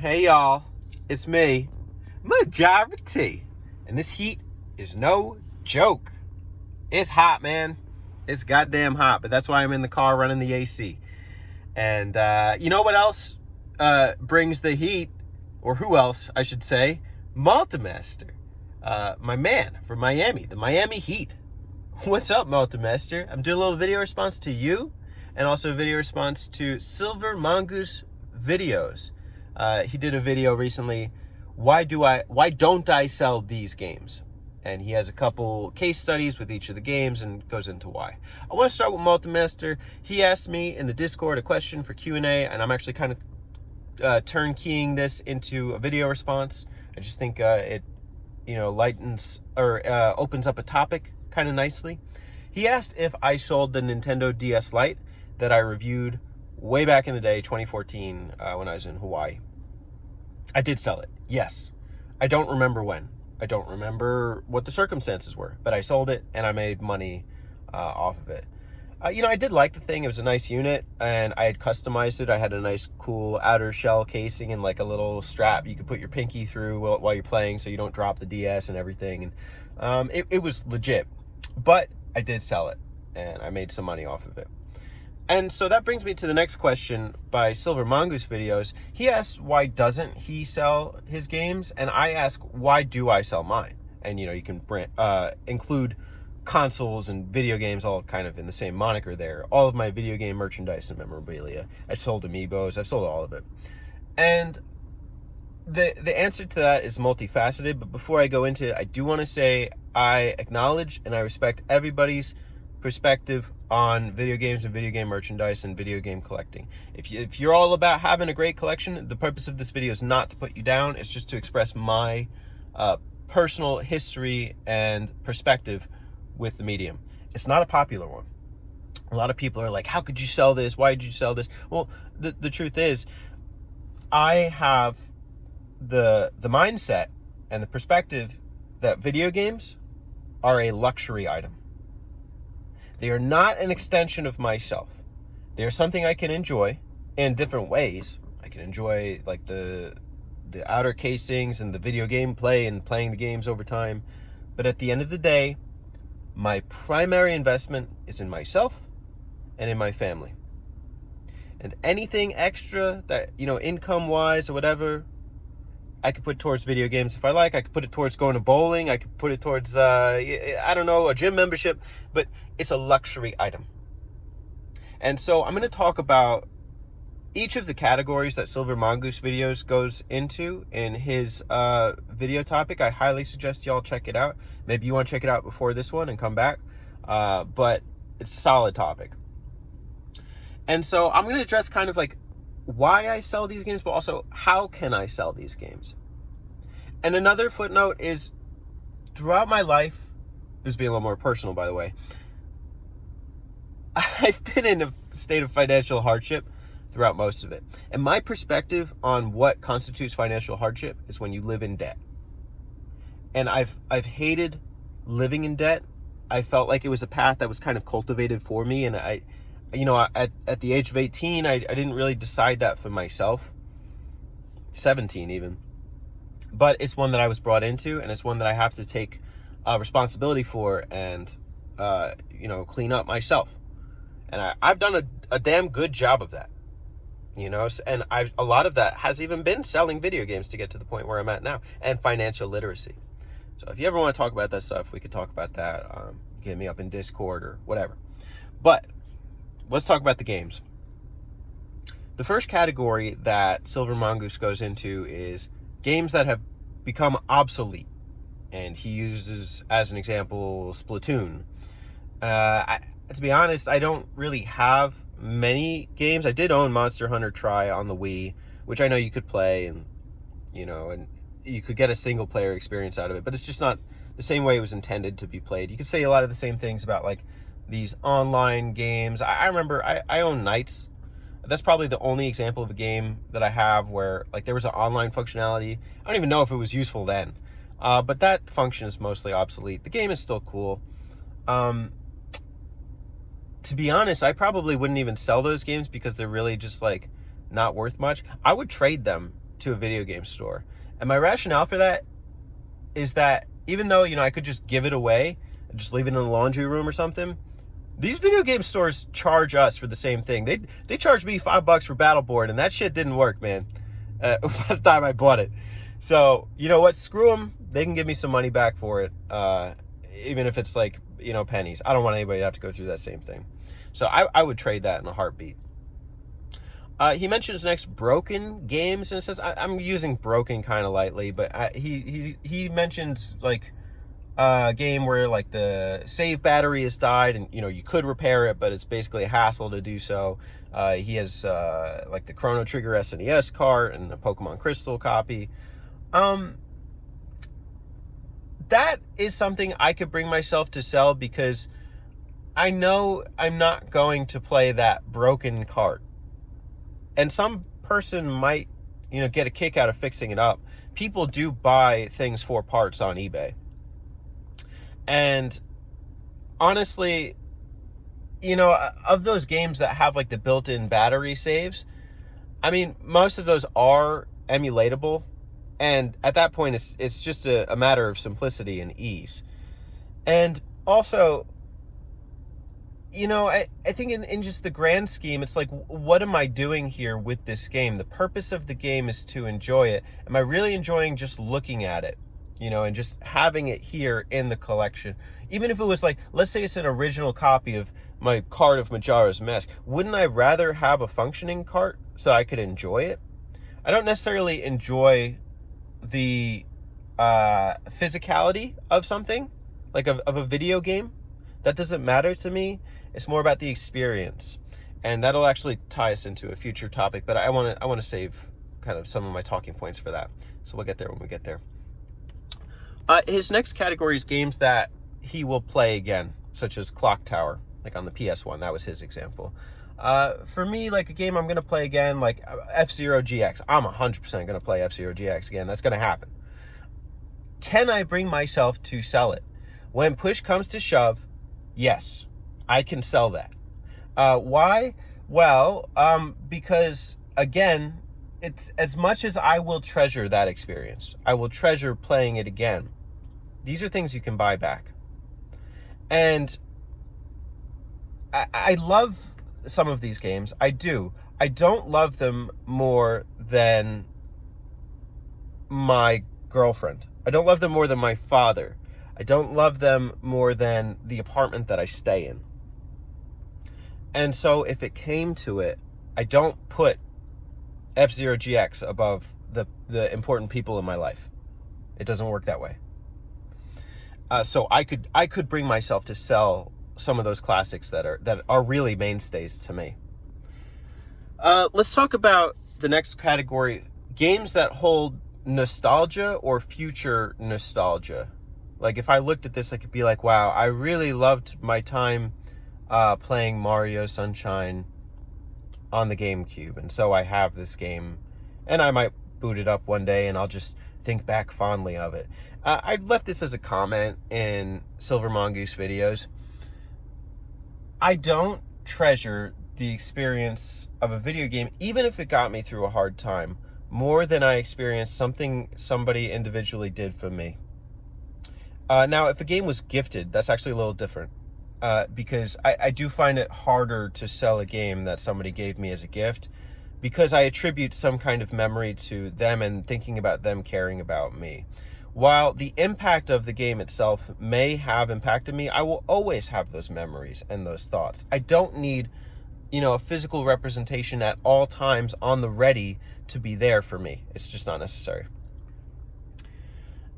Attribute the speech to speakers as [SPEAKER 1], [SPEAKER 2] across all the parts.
[SPEAKER 1] Hey y'all, it's me, Majora, and this heat is no joke. It's hot, man. It's goddamn hot, but that's why I'm in the car running the AC. And you know what else brings the heat, or who else, I should say? Multimaster, my man from Miami, the Miami Heat. What's up, Multimaster? I'm doing a little video response to you, and also a video response to Silver Mongoose videos. He did a video recently, why don't I sell these games? And he has a couple case studies with each of the games and goes into why. I want to start with Multimaster. He asked me in the Discord a question for Q&A, and I'm actually kind of turnkeying this into a video response. I just think it, lightens or opens up a topic kind of nicely. He asked if I sold the Nintendo DS Lite that I reviewed way back in the day, 2014, when I was in Hawaii. I did sell it, yes. I don't remember when. I don't remember what the circumstances were, but I sold it and I made money off of it. I did like the thing. It was a nice unit, and I had customized it. I had a nice, cool outer shell casing and like a little strap you could put your pinky through while you're playing so you don't drop the DS and everything. And it was legit, but I did sell it, and I made some money off of it. And so that brings me to the next question by Silver Mongoose videos. He asked, why doesn't he sell his games? And I ask, why do I sell mine? And, you can include consoles and video games all kind of in the same moniker there. All of my video game merchandise and memorabilia. I sold amiibos. I've sold all of it. And the answer to that is multifaceted. But before I go into it, I do want to say I acknowledge and I respect everybody's perspective on video games and video game merchandise and video game collecting. If you're all about having a great collection, the purpose of this video is not to put you down. It's just to express my personal history and perspective with the medium. It's not a popular one. A lot of people are like, how could you sell this? Why did you sell this? Well, the truth is, I have the mindset and the perspective that video games are a luxury item. They are not an extension of myself. They are something I can enjoy in different ways. I can enjoy like the outer casings and the video game play and playing the games over time. But at the end of the day, my primary investment is in myself and in my family. And anything extra that, income-wise or whatever, I could put towards video games if I like. I could put it towards going to bowling. I could put it towards, a gym membership. But it's a luxury item. And so I'm going to talk about each of the categories that Silver Mongoose videos goes into in his video topic. I highly suggest y'all check it out. Maybe you want to check it out before this one and come back. But it's a solid topic. And so I'm going to address kind of like why I sell these games, but also how can I sell these games. And another footnote is, throughout my life, this is being a little more personal, by the way, I've been in a state of financial hardship throughout most of it. And my perspective on what constitutes financial hardship is when you live in debt. And I've hated living in debt. I felt like it was a path that was kind of cultivated for me, and at the age of 18, I didn't really decide that for myself. 17 even. But it's one that I was brought into, and it's one that I have to take responsibility for and, clean up myself. And I've done a damn good job of that. And a lot of that has even been selling video games to get to the point where I'm at now, and financial literacy. So if you ever want to talk about that stuff, we could talk about that. Hit me up in Discord or whatever. But let's talk about the games. The first category that Silver Mongoose goes into is games that have become obsolete. And he uses, as an example, Splatoon. To be honest, I don't really have many games. I did own Monster Hunter Tri on the Wii, which I know you could play, and you could get a single player experience out of it, but it's just not the same way it was intended to be played. You could say a lot of the same things about like these online games. I remember I own Knights. That's probably the only example of a game that I have where like there was an online functionality. I don't even know if it was useful then, but that function is mostly obsolete. The game is still cool. To be honest, I probably wouldn't even sell those games because they're really just like not worth much. I would trade them to a video game store. And my rationale for that is that even though, I could just give it away and just leave it in the laundry room or something, these video game stores charge us for the same thing. They charged me $5 for Battleborn, and that shit didn't work, man, by the time I bought it. So, you know what? Screw them. They can give me some money back for it, even if it's like, pennies. I don't want anybody to have to go through that same thing. So I would trade that in a heartbeat. He mentions next broken games, and it says, I'm using broken kind of lightly, but he mentions like a game where like the save battery has died, and you could repair it, but it's basically a hassle to do so. He has like the Chrono Trigger SNES cart and a Pokemon Crystal copy. That is something I could bring myself to sell, because I know I'm not going to play that broken cart. And some person might, get a kick out of fixing it up. People do buy things for parts on eBay. And honestly, of those games that have like the built-in battery saves, I mean, most of those are emulatable. And at that point, it's just a matter of simplicity and ease. And also, I think in just the grand scheme, it's like, what am I doing here with this game? The purpose of the game is to enjoy it. Am I really enjoying just looking at it, and just having it here in the collection? Even if it was like, let's say it's an original copy of my cart of Majora's Mask, wouldn't I rather have a functioning cart so I could enjoy it? I don't necessarily enjoy the physicality of something, like of a video game. That doesn't matter to me. It's more about the experience, and that'll actually tie us into a future topic, but I want to save kind of some of my talking points for that, so we'll get there when we get there. His next category is games that he will play again, such as Clock Tower, like on the PS1. That was his example. For me, like a game I'm going to play again, like F-Zero GX. I'm 100% going to play F-Zero GX again. That's going to happen. Can I bring myself to sell it? When push comes to shove, yes, I can sell that. Why? Well, because again, it's as much as I will treasure that experience, I will treasure playing it again. These are things you can buy back. And I love some of these games. I do. I don't love them more than my girlfriend. I don't love them more than my father. I don't love them more than the apartment that I stay in. And so if it came to it, I don't put F-Zero GX above the important people in my life. It doesn't work that way. So I could bring myself to sell some of those classics that are really mainstays to me. Let's talk about the next category, games that hold nostalgia or future nostalgia. Like if I looked at this, I could be like, wow, I really loved my time playing Mario Sunshine on the GameCube, and so I have this game, and I might boot it up one day and I'll just think back fondly of it. I left this as a comment in Silver Mongoose videos. I don't treasure the experience of a video game, even if it got me through a hard time, more than I experienced something somebody individually did for me. Now, if a game was gifted, that's actually a little different, because I do find it harder to sell a game that somebody gave me as a gift, because I attribute some kind of memory to them and thinking about them caring about me. While the impact of the game itself may have impacted me, I will always have those memories and those thoughts. I don't need, a physical representation at all times on the ready to be there for me. It's just not necessary.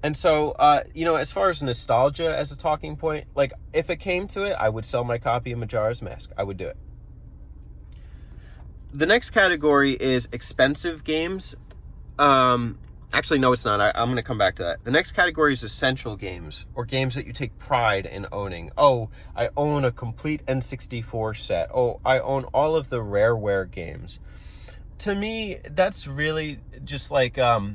[SPEAKER 1] And so, as far as nostalgia as a talking point, like if it came to it, I would sell my copy of Majora's Mask. I would do it. The next category is expensive games. Actually, no, it's not. I'm going to come back to that. The next category is essential games, or games that you take pride in owning. Oh, I own a complete N64 set. Oh, I own all of the Rareware games. To me, that's really just like a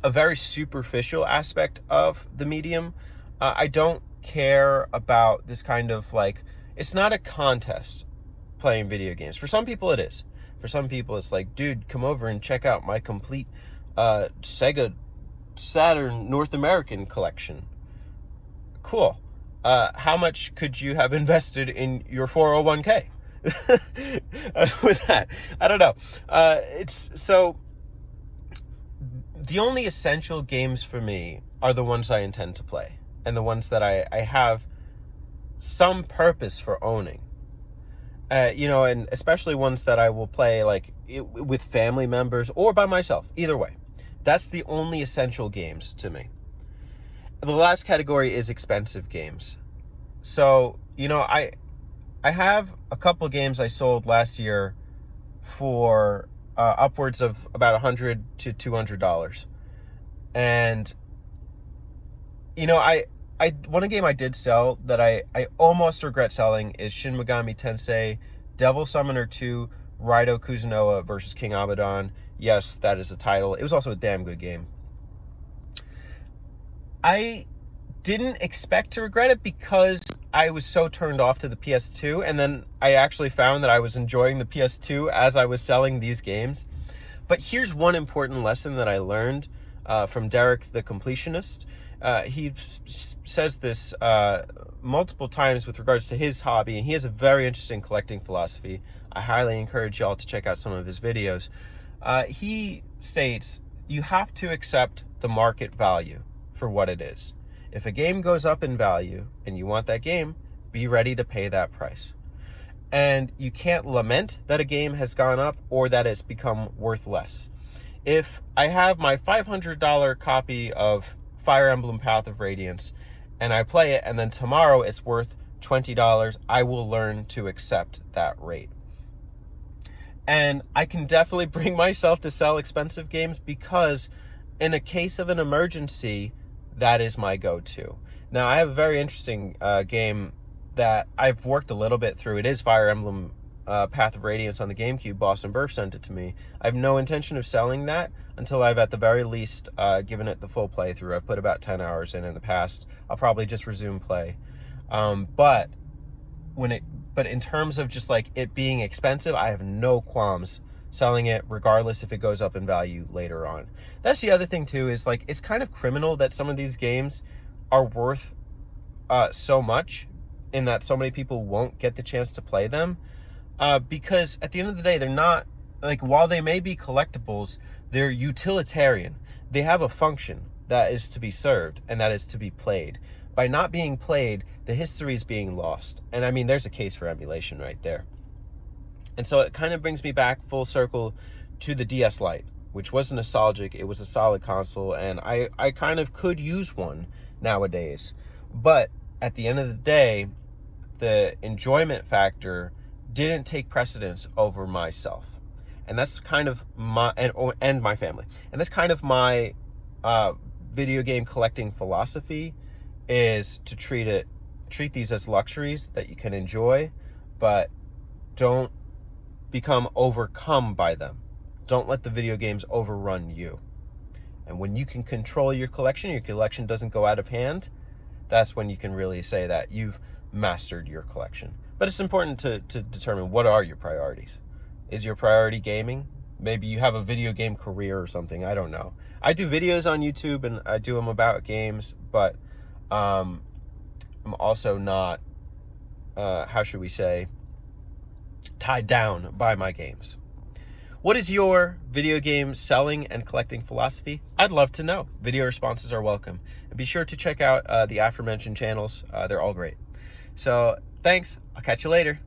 [SPEAKER 1] very superficial aspect of the medium. I don't care about this kind of like, it's not a contest playing video games. For some people it is. For some people it's like, dude, come over and check out my complete Sega Saturn North American collection. Cool. How much could you have invested in your 401k with that? I don't know. It's so the only essential games for me are the ones I intend to play and the ones that I have some purpose for owning. And especially ones that I will play with family members or by myself. Either way, that's the only essential games to me. The last category is expensive games. So, I have a couple games I sold last year for upwards of about $100 to $200. And, one game I did sell that I almost regret selling is Shin Megami Tensei Devil Summoner 2 Raido Kuzunoa versus King Abaddon. Yes, that is the title. It was also a damn good game. I didn't expect to regret it because I was so turned off to the PS2, and then I actually found that I was enjoying the PS2 as I was selling these games. But here's one important lesson that I learned from Derek the Completionist. He says this multiple times with regards to his hobby, and he has a very interesting collecting philosophy. I highly encourage y'all to check out some of his videos. He states, you have to accept the market value for what it is. If a game goes up in value and you want that game, be ready to pay that price. And you can't lament that a game has gone up or that it's become worth less. If I have my $500 copy of Fire Emblem Path of Radiance and I play it and then tomorrow it's worth $20, I will learn to accept that rate. And I can definitely bring myself to sell expensive games because in a case of an emergency, that is my go-to. Now, I have a very interesting game that I've worked a little bit through. It is Fire Emblem Path of Radiance on the GameCube. Boston Burf sent it to me. I have no intention of selling that until I've at the very least given it the full playthrough. I've put about 10 hours in the past. I'll probably just resume play. But in terms of just it being expensive, I have no qualms selling it regardless if it goes up in value later on. That's the other thing too, is it's kind of criminal that some of these games are worth so much in that so many people won't get the chance to play them, because at the end of the day, they're not while they may be collectibles, they're utilitarian. They have a function that is to be served and that is to be played. By not being played, the history is being lost. And I mean, there's a case for emulation right there. And so it kind of brings me back full circle to the DS Lite, which was nostalgic. It was a solid console, and I kind of could use one nowadays. But at the end of the day, the enjoyment factor didn't take precedence over myself. And that's kind of and my family. And that's kind of my video game collecting philosophy, is to treat these as luxuries that you can enjoy, but don't become overcome by them. Don't let the video games overrun you. And when you can control your collection doesn't go out of hand, that's when you can really say that you've mastered your collection. But it's important to determine, what are your priorities? Is your priority gaming? Maybe you have a video game career or something. I don't know. I do videos on YouTube and I do them about games, but I'm also not, how should we say, tied down by my games. What is your video game selling and collecting philosophy? I'd love to know. Video responses are welcome. And be sure to check out the aforementioned channels. They're all great. So thanks. I'll catch you later.